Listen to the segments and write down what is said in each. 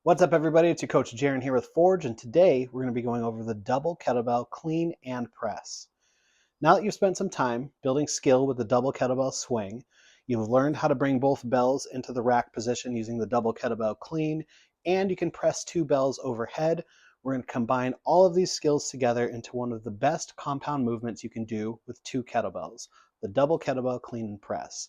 What's up, everybody? It's your coach Jaron here with Forge, and today we're going to be going over the double kettlebell clean and press. Now that you've spent some time building skill with the double kettlebell swing, you've learned how to bring both bells into the rack position using the double kettlebell clean, and you can press two bells overhead. We're going to combine all of these skills together into one of the best compound movements you can do with two kettlebells, the double kettlebell clean and press.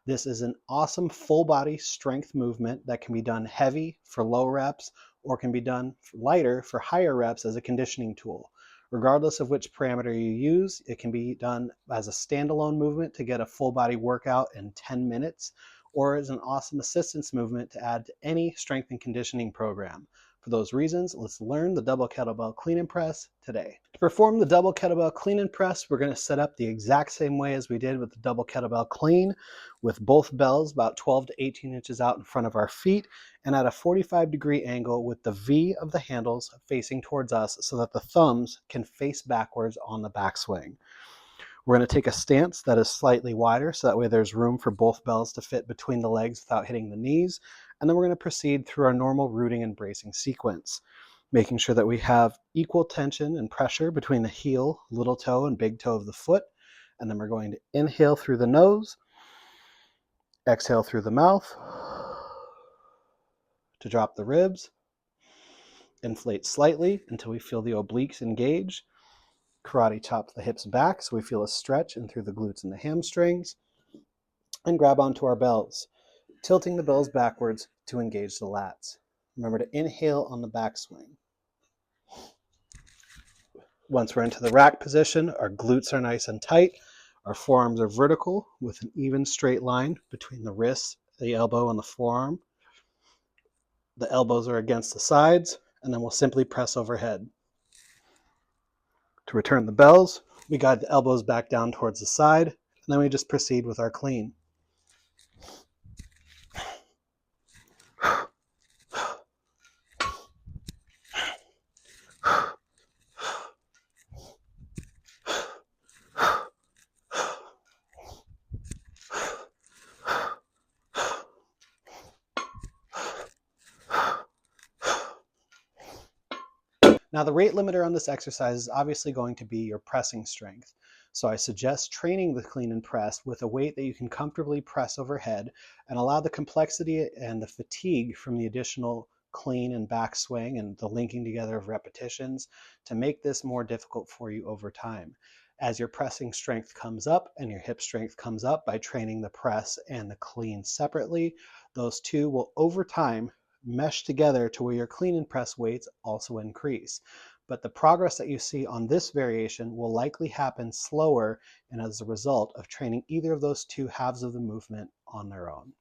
This is an awesome full body strength movement that can be done heavy for low reps or can be done lighter for higher reps as a conditioning tool. Regardless of which parameter you use, it can be done as a standalone movement to get a full body workout in 10 minutes, or as an awesome assistance movement to add to any strength and conditioning program. For those reasons, let's learn the double kettlebell clean and press today. To perform the double kettlebell clean and press, we're going to set up the exact same way as we did with the double kettlebell clean, with both bells about 12 to 18 inches out in front of our feet and at a 45-degree angle with the V of the handles facing towards us so that the thumbs can face backwards on the backswing. We're going to take a stance that is slightly wider so that way there's room for both bells to fit between the legs without hitting the knees. And then we're going to proceed through our normal rooting and bracing sequence, making sure that we have equal tension and pressure between the heel, little toe, and big toe of the foot. And then we're going to inhale through the nose, exhale through the mouth to drop the ribs, inflate slightly until we feel the obliques engage. Karate chop the hips back so we feel a stretch in through the glutes and the hamstrings, and grab onto our bells, tilting the bells backwards to engage the lats. Remember to inhale on the backswing. Once we're into the rack position, our glutes are nice and tight, our forearms are vertical with an even straight line between the wrist, the elbow, and the forearm. The elbows are against the sides, and then we'll simply press overhead. To return the bells, we guide the elbows back down towards the side, and then we just proceed with our clean. Now, the rate limiter on this exercise is obviously going to be your pressing strength. So I suggest training the clean and press with a weight that you can comfortably press overhead and allow the complexity and the fatigue from the additional clean and backswing and the linking together of repetitions to make this more difficult for you over time. As your pressing strength comes up and your hip strength comes up by training the press and the clean separately, those two will over time mesh together to where your clean and press weights also increase. But the progress that you see on this variation will likely happen slower and as a result of training either of those two halves of the movement on their own.